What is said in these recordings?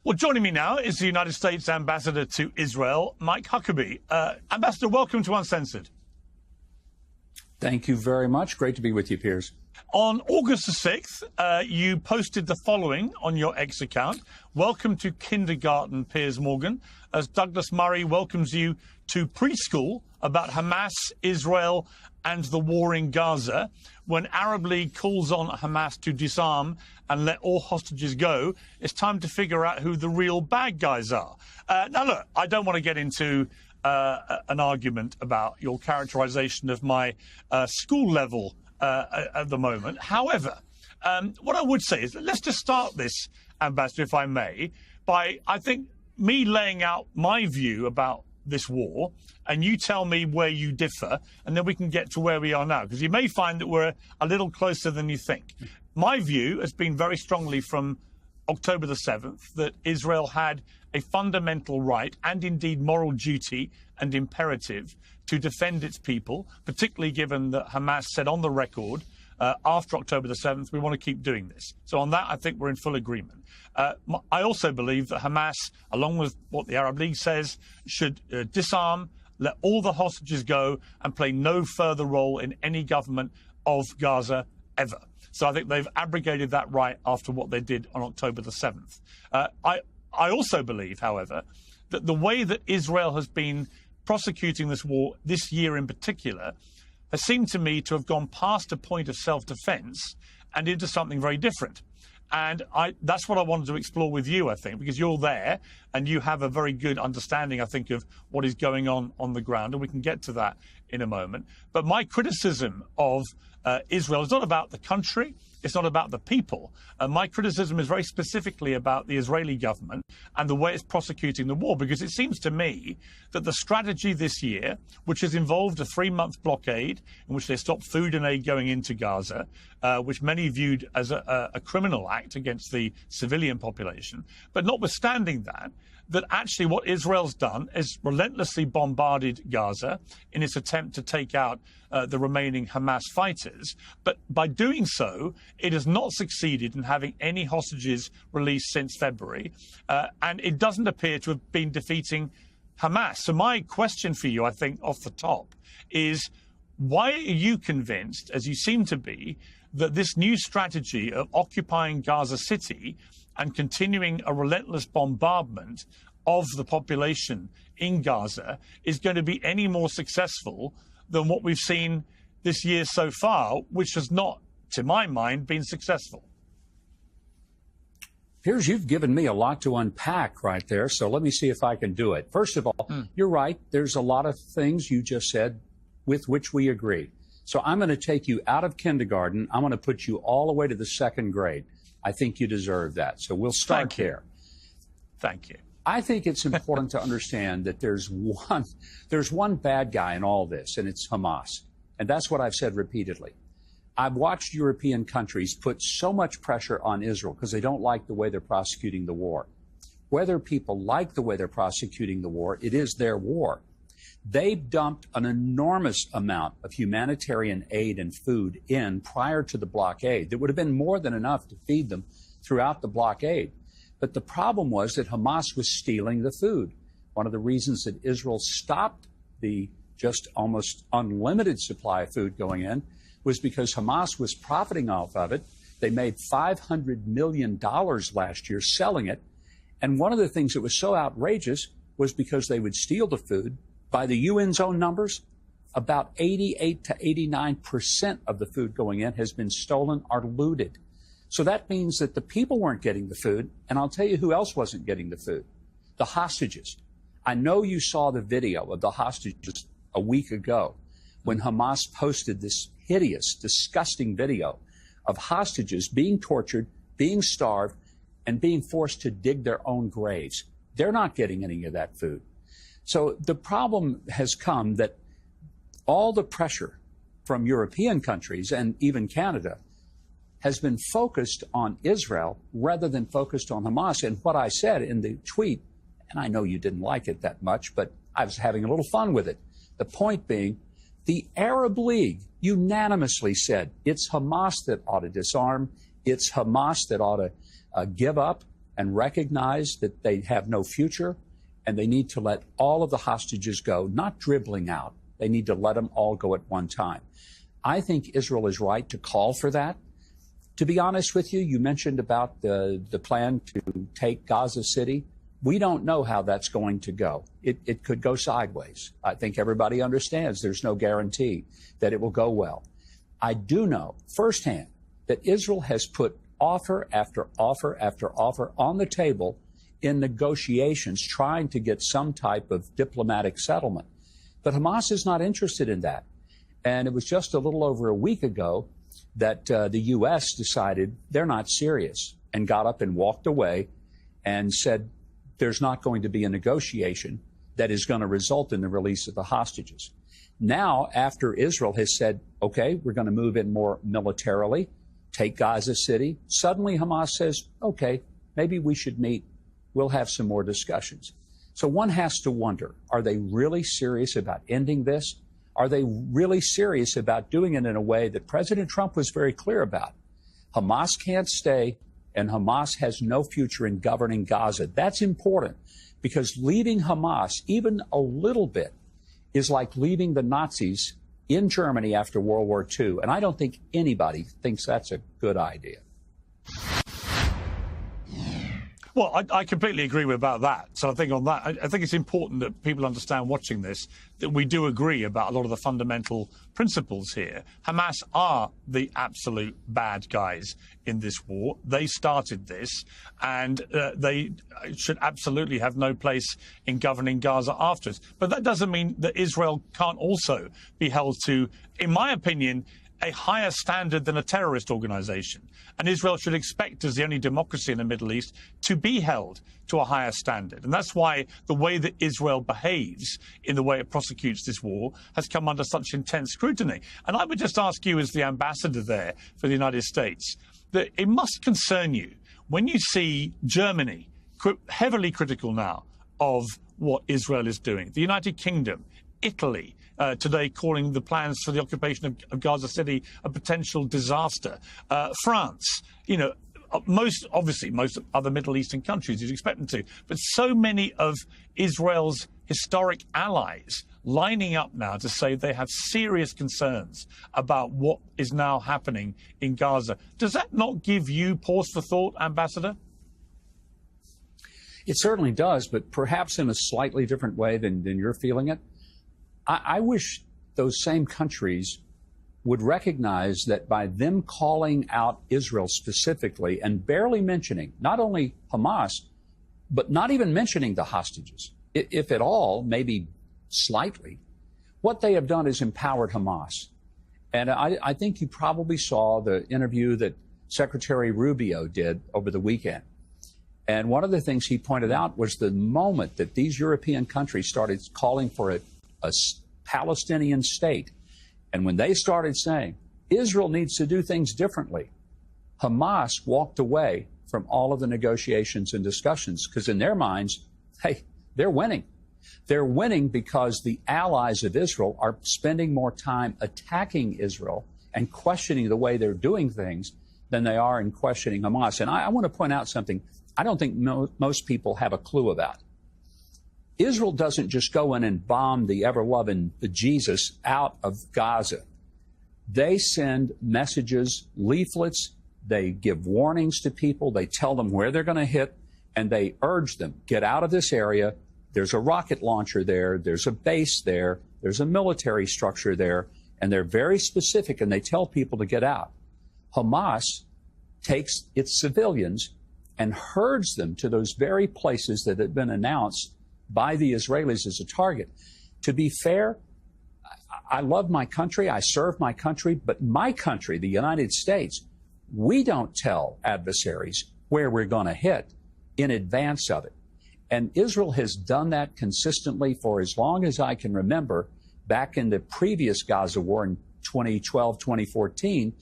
Well, joining me now is the United States Ambassador to Israel, Majkom Hakabijem. Ambassador, welcome to Uncensored. Thank you very much. Great to be with you, Piers. On August the 6th, you posted the following on your X account. Welcome to kindergarten, Pirs Morgan, as Douglas Murray welcomes you to preschool about Hamas, Israel, and the war in Gaza. When Arab League calls on Hamas to disarm and let all hostages go, it's time to figure out who the real bad guys are. Now, look, I don't want to get into an argument about your characterization of my school level at the moment. However, what I would say is that let's just start this, Ambassador, if I may, by, I think, me laying out my view about this war, and you tell me where you differ, and then we can get to where we are now, because you may find that we're a little closer than you think. My view has been very strongly from October the 7th that Israel had a fundamental right and indeed moral duty and imperative to defend its people, particularly given that Hamas said on the record after October the 7th, we want to keep doing this. So on that, I think we're in full agreement. I also believe that Hamas, along with what the Arab League says, should disarm, let all the hostages go, and play no further role in any government of Gaza ever. So I think they've abrogated that right after what they did on October the 7th. I also believe, however, that the way that Israel has been prosecuting this war this year in particular has seemed to me to have gone past a point of self-defense and into something very different. And that's what I wanted to explore with you, I think, because you're there and you have a very good understanding, I think, of what is going on the ground. And we can get to that in a moment. But my criticism of Israel is not about the country. It's not about the people. My criticism is very specifically about the Israeli government and the way it's prosecuting the war, because it seems to me that the strategy this year, which has involved a 3-month blockade in which they stopped food and aid going into Gaza, which many viewed as a criminal act against the civilian population, but notwithstanding that, that actually what Israel's done is relentlessly bombarded Gaza in its attempt to take out the remaining Hamas fighters. But by doing so, it has not succeeded in having any hostages released since February. And it doesn't appear to have been defeating Hamas. So my question for you, I think, off the top is, why are you convinced, as you seem to be, that this new strategy of occupying Gaza City and continuing a relentless bombardment of the population in Gaza is going to be any more successful than what we've seen this year so far, which has not, to my mind, been successful? Piers, you've given me a lot to unpack right there, so let me see if I can do it. First of all, you're right. There's a lot of things you just said with which we agree. So I'm going to take you out of kindergarten. I'm going to put you all the way to the 2nd grade. I think you deserve that. So we'll start there. Thank you. I think it's important to understand that there's one bad guy in all this, and it's Hamas. And that's what I've said repeatedly. I've watched European countries put so much pressure on Israel because they don't like the way they're prosecuting the war. Whether people like the way they're prosecuting the war, it is their war. They've dumped an enormous amount of humanitarian aid and food in prior to the blockade that would have been more than enough to feed them throughout the blockade. But the problem was that Hamas was stealing the food. One of the reasons that Israel stopped the just almost unlimited supply of food going in was because Hamas was profiting off of it. They made $500 million last year selling it. And one of the things that was so outrageous was because they would steal the food. By the UN's own numbers, about 88 to 89% of the food going in has been stolen or looted. So that means that the people weren't getting the food, and I'll tell you who else wasn't getting the food. The hostages. I know you saw the video of the hostages a week ago when Hamas posted this hideous, disgusting video of hostages being tortured, being starved, and being forced to dig their own graves. They're not getting any of that food. So the problem has come that all the pressure from European countries and even Canada has been focused on Israel rather than focused on Hamas. And what I said in the tweet, and I know you didn't like it that much, but I was having a little fun with it. The point being, the Arab League unanimously said it's Hamas that ought to disarm, it's Hamas that ought to give up, and recognize that they have no future, and they need to let all of the hostages go, not dribbling out. They need to let them all go at one time. I think Israel is right to call for that. To be honest with you, you mentioned about the plan to take Gaza City. We don't know how that's going to go. It could go sideways. I think everybody understands there's no guarantee that it will go well. I do know firsthand that Israel has put offer after offer after offer on the table in negotiations trying to get some type of diplomatic settlement. But Hamas is not interested in that. And it was just a little over a week ago that the U.S. decided they're not serious and got up and walked away and said there's not going to be a negotiation that is going to result in the release of the hostages. Now, after Israel has said, okay, we're going to move in more militarily, take Gaza City, suddenly Hamas says, okay, maybe we should meet. We'll have some more discussions. So one has to wonder, are they really serious about ending this? Are they really serious about doing it in a way that President Trump was very clear about? Hamas can't stay, and Hamas has no future in governing Gaza. That's important, because leaving Hamas, even a little bit, is like leaving the Nazis in Germany after World War II. And I don't think anybody thinks that's a good idea. Well, I completely agree about that. So I think on that, I think it's important that people understand watching this that we do agree about a lot of the fundamental principles here. Hamas are the absolute bad guys in this war. They started this, and they should absolutely have no place in governing Gaza afterwards. But that doesn't mean that Israel can't also be held to, in my opinion, a higher standard than a terrorist organization. And Israel should expect, as the only democracy in the Middle East, to be held to a higher standard. And that's why the way that Israel behaves in the way it prosecutes this war has come under such intense scrutiny. And I would just ask you, as the ambassador there for the United States, that it must concern you when you see Germany heavily critical now of what Israel is doing, the United Kingdom, Italy, today calling the plans for the occupation of Gaza City a potential disaster. France, you know, most other Middle Eastern countries, you'd expect them to. But so many of Israel's historic allies lining up now to say they have serious concerns about what is now happening in Gaza. Does that not give you pause for thought, Ambassador? It certainly does, but perhaps in a slightly different way than you're feeling it. I wish those same countries would recognize that by them calling out Israel specifically and barely mentioning not only Hamas, but not even mentioning the hostages, if at all, maybe slightly, what they have done is empowered Hamas. And I think you probably saw the interview that Secretary Rubio did over the weekend. And one of the things he pointed out was the moment that these European countries started calling for a Palestinian state, and when they started saying Israel needs to do things differently, Hamas walked away from all of the negotiations and discussions, because in their minds, hey, they're winning. They're winning because the allies of Israel are spending more time attacking Israel and questioning the way they're doing things than they are in questioning Hamas. And I want to point out something I don't think most people have a clue about. Israel doesn't just go in and bomb the ever-loving Jesus out of Gaza. They send messages, leaflets, they give warnings to people, they tell them where they're going to hit, and they urge them, get out of this area. There's a rocket launcher there, there's a base there, there's a military structure there, and they're very specific, and they tell people to get out. Hamas takes its civilians and herds them to those very places that had been announced by the Israelis as a target. To be fair, I love my country, I serve my country, but my country, the United States, we don't tell adversaries where we're going to hit in advance of it. And Israel has done that consistently for as long as I can remember, back in the previous Gaza war in 2012, 2014.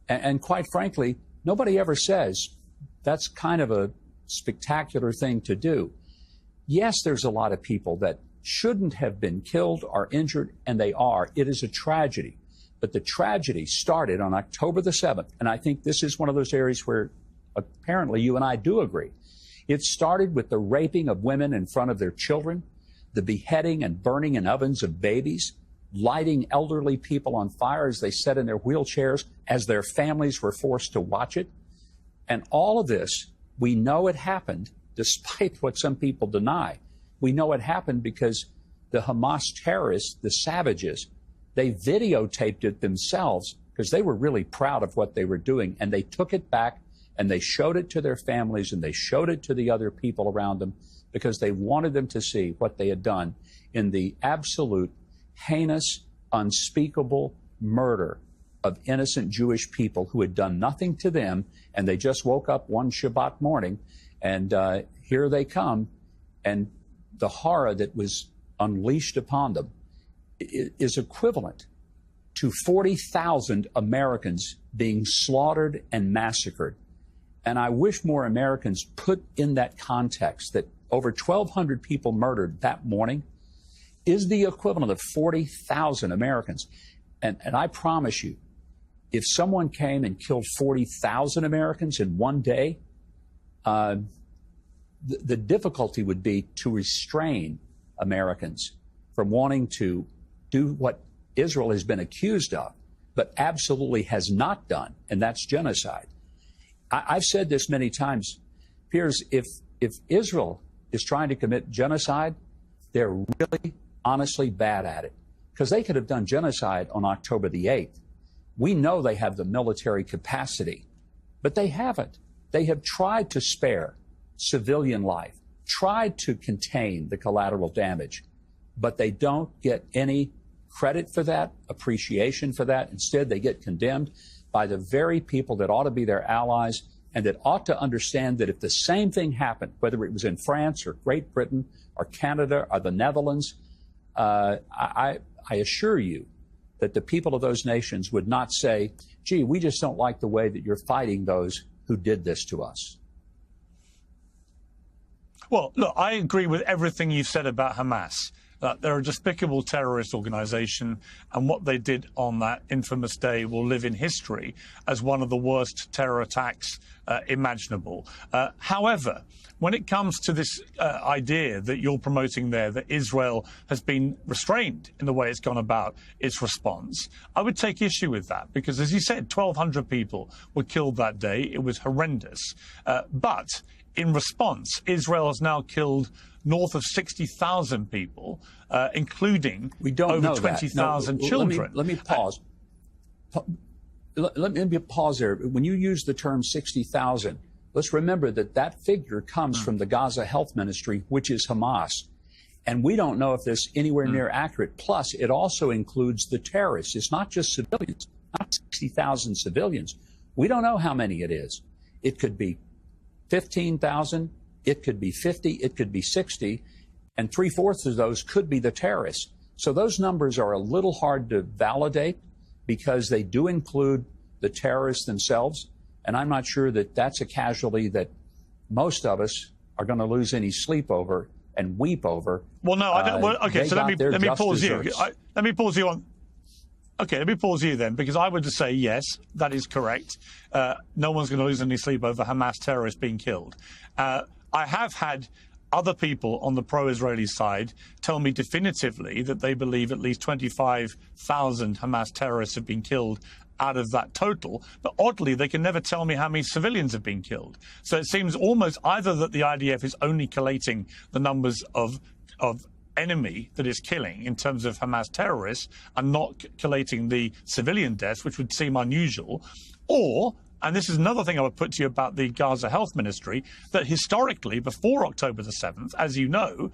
And quite frankly, nobody ever says that's kind of a spectacular thing to do. Yes, there's a lot of people that shouldn't have been killed or injured, and they are. It is a tragedy. But the tragedy started on October the 7th, and I think this is one of those areas where apparently you and I do agree. It started with the raping of women in front of their children, the beheading and burning in ovens of babies, lighting elderly people on fire as they sat in their wheelchairs as their families were forced to watch it. And all of this, we know it happened, despite what some people deny. We know it happened because the Hamas terrorists, the savages, they videotaped it themselves because they were really proud of what they were doing. And they took it back and they showed it to their families and they showed it to the other people around them because they wanted them to see what they had done in the absolute heinous, unspeakable murder of innocent Jewish people who had done nothing to them, and they just woke up one Shabbat morning, and here they come, and the horror that was unleashed upon them is equivalent to 40,000 Americans being slaughtered and massacred. And I wish more Americans put in that context that over 1,200 people murdered that morning is the equivalent of 40,000 Americans. And I promise you, if someone came and killed 40,000 Americans in one day, the difficulty would be to restrain Americans from wanting to do what Israel has been accused of, but absolutely has not done, and that's genocide. I've said this many times, Pirs, if Israel is trying to commit genocide, they're really honestly bad at it, because they could have done genocide on October the 8th. We know they have the military capacity, but they haven't. They have tried to spare civilian life, tried to contain the collateral damage, but they don't get any credit for that, appreciation for that. Instead, they get condemned by the very people that ought to be their allies and that ought to understand that if the same thing happened, whether it was in France or Great Britain or Canada or the Netherlands, I assure you that the people of those nations would not say, gee, we just don't like the way that you're fighting those who did this to us. Well, look, I agree with everything you said about Hamas. They're a despicable terrorist organization, and what they did on that infamous day will live in history as one of the worst terror attacks imaginable. However, when it comes to this idea that you're promoting there, that Israel has been restrained in the way it's gone about its response, I would take issue with that because, as you said, 1,200 people were killed that day. It was horrendous. But in response, Israel has now killed north of 60,000 people, including over 20,000 children. Let me pause. Let me pause there. When you use the term 60,000, let's remember that that figure comes from the Gaza Health Ministry, which is Hamas. And we don't know if this is anywhere near accurate. Plus, it also includes the terrorists. It's not just civilians, not 60,000 civilians. We don't know how many it is. It could be 15,000. It could be 50, it could be 60, and 3/4 of those could be the terrorists. So those numbers are a little hard to validate because they do include the terrorists themselves, and I'm not sure that that's a casualty that most of us are going to lose any sleep over and weep over. Well, no, I don't. Well, okay, so let me pause you. Let me pause you on. Okay, let me pause you then, because I would just say, yes, that is correct. No one's going to lose any sleep over Hamas terrorists being killed. I have had other people on the pro-Israeli side tell me definitively that they believe at least 25,000 Hamas terrorists have been killed out of that total. But oddly, they can never tell me how many civilians have been killed. So it seems almost either that the IDF is only collating the numbers of enemy that is killing in terms of Hamas terrorists and not collating the civilian deaths, which would seem unusual, or, and this is another thing I would put to you about the Gaza Health Ministry, that historically, before October the 7th, as you know,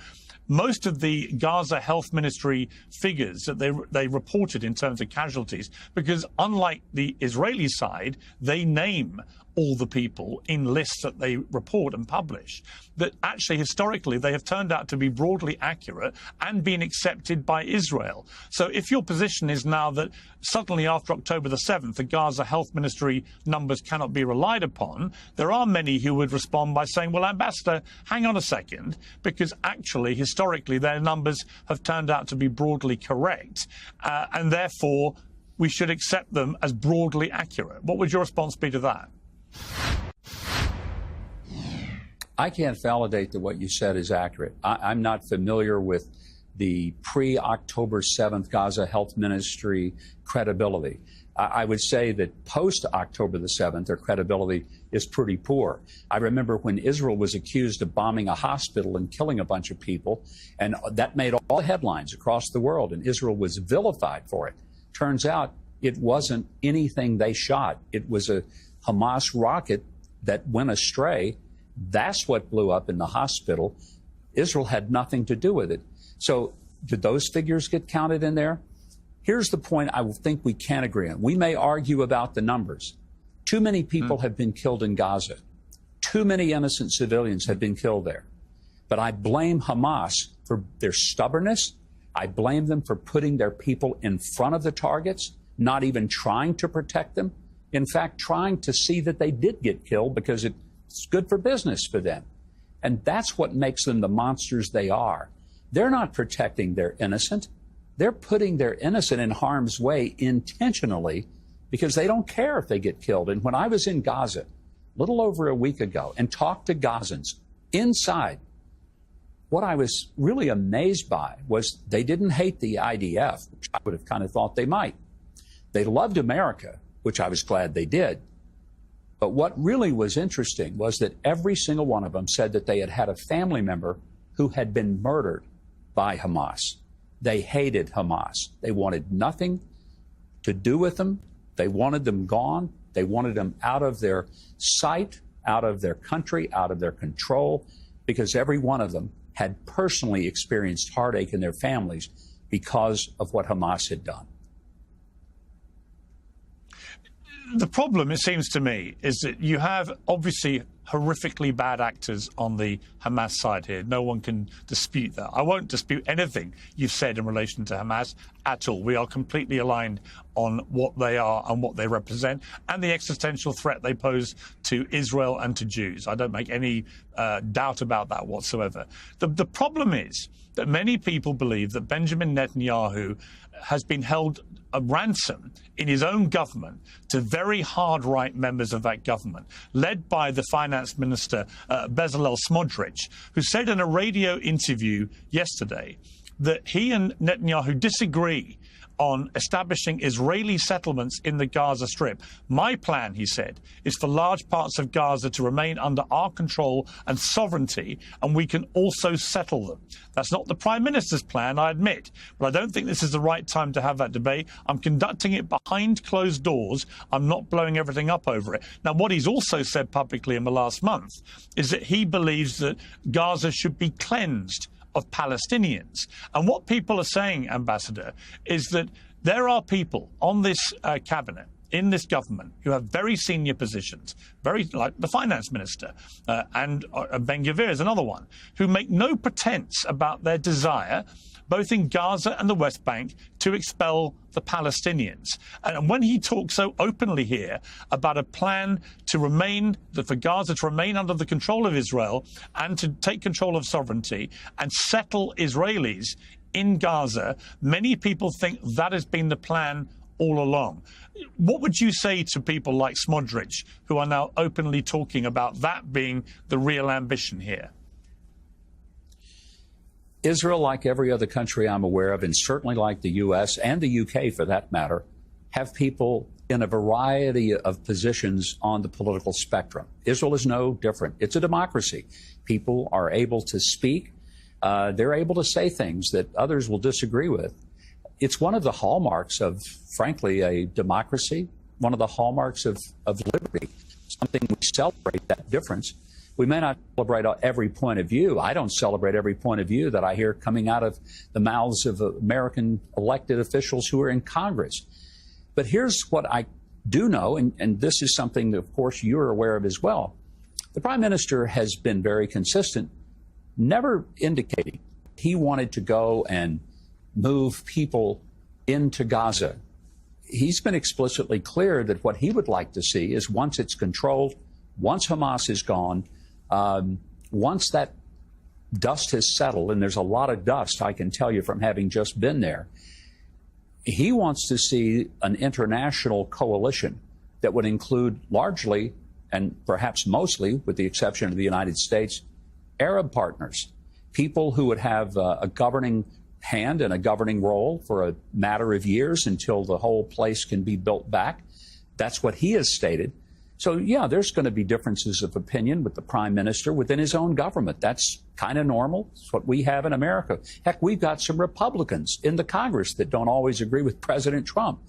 most of the Gaza Health Ministry figures that they reported in terms of casualties, because unlike the Israeli side, they name all the people in lists that they report and publish, that actually historically they have turned out to be broadly accurate and been accepted by Israel. So if your position is now that suddenly after October the 7th, the Gaza Health Ministry numbers cannot be relied upon, there are many who would respond by saying, well, Ambassador, hang on a second, because actually historically their numbers have turned out to be broadly correct, and therefore we should accept them as broadly accurate. What would your response be to that? I can't validate that what you said is accurate. I'm not familiar with the pre-October 7th Gaza Health Ministry credibility. I would say that post-October the 7th, their credibility is pretty poor. I remember when Israel was accused of bombing a hospital and killing a bunch of people, and that made all the headlines across the world, and Israel was vilified for it. Turns out it wasn't anything they shot. It was a Hamas rocket that went astray. That's what blew up in the hospital. Israel had nothing to do with it. So did those figures get counted in there? Here's the point I think we can agree on. We may argue about the numbers. Too many people have been killed in Gaza. Too many innocent civilians have been killed there. But I blame Hamas for their stubbornness. I blame them for putting their people in front of the targets, not even trying to protect them. In fact, trying to see that they did get killed because it's good for business for them. And that's what makes them the monsters they are. They're not protecting their innocent. They're putting their innocent in harm's way intentionally because they don't care if they get killed. And when I was in Gaza a little over a week ago and talked to Gazans inside, what I was really amazed by was they didn't hate the IDF, which I would have kind of thought they might. They loved America, which I was glad they did. But what really was interesting was that every single one of them said that they had had a family member who had been murdered by Hamas. They hated Hamas. They wanted nothing to do with them. They wanted them gone. They wanted them out of their sight, out of their country, out of their control, because every one of them had personally experienced heartache in their families because of what Hamas had done. The problem, it seems to me, is that you have obviously horrifically bad actors on the Hamas side here. No one can dispute that. I won't dispute anything you've said in relation to Hamas at all. We are completely aligned on what they are and what they represent and the existential threat they pose to Israel and to Jews. I don't make any doubt about that whatsoever. The problem is that many people believe that Benjamin Netanyahu has been held a ransom in his own government to very hard right members of that government, led by the finance minister Bezalel Smotrich, who said in a radio interview yesterday that he and Netanyahu disagree on establishing Israeli settlements in the Gaza Strip. My plan, he said, is for large parts of Gaza to remain under our control and sovereignty, and we can also settle them. That's not the Prime Minister's plan, I admit, but I don't think this is the right time to have that debate. I'm conducting it behind closed doors. I'm not blowing everything up over it. Now, what he's also said publicly in the last month is that he believes that Gaza should be cleansed of Palestinians. And what people are saying, Ambassador, is that there are people on this cabinet, in this government, who have very senior positions, very like the finance minister, and Ben Gvir is another one, who make no pretense about their desire, both in Gaza and the West Bank, to expel the Palestinians. And when he talks so openly here about a plan to remain, for Gaza to remain under the control of Israel and to take control of sovereignty and settle Israelis in Gaza, many people think that has been the plan all along. What would you say to people like Smotrich, who are now openly talking about that being the real ambition here? Israel, like every other country I'm aware of, and certainly like the U.S. and the U.K. for that matter, have people in a variety of positions on the political spectrum. Israel is no different. It's a democracy. People are able to speak. They're able to say things that others will disagree with. It's one of the hallmarks of, frankly, a democracy, one of the hallmarks of liberty, something we celebrate, that difference. We may not celebrate every point of view. I don't celebrate every point of view that I hear coming out of the mouths of American elected officials who are in Congress. But here's what I do know, and this is something that, of course, you're aware of as well. The Prime Minister has been very consistent, never indicating he wanted to go and move people into Gaza. He's been explicitly clear that what he would like to see is once it's controlled, once Hamas is gone, once that dust has settled, and there's a lot of dust, I can tell you from having just been there, he wants to see an international coalition that would include largely and perhaps mostly, with the exception of the United States, Arab partners, people who would have a governing hand and a governing role for a matter of years until the whole place can be built back. That's what he has stated. So, yeah, there's going to be differences of opinion with the prime minister within his own government. That's kind of normal. It's what we have in America. Heck, we've got some Republicans in the Congress that don't always agree with President Trump.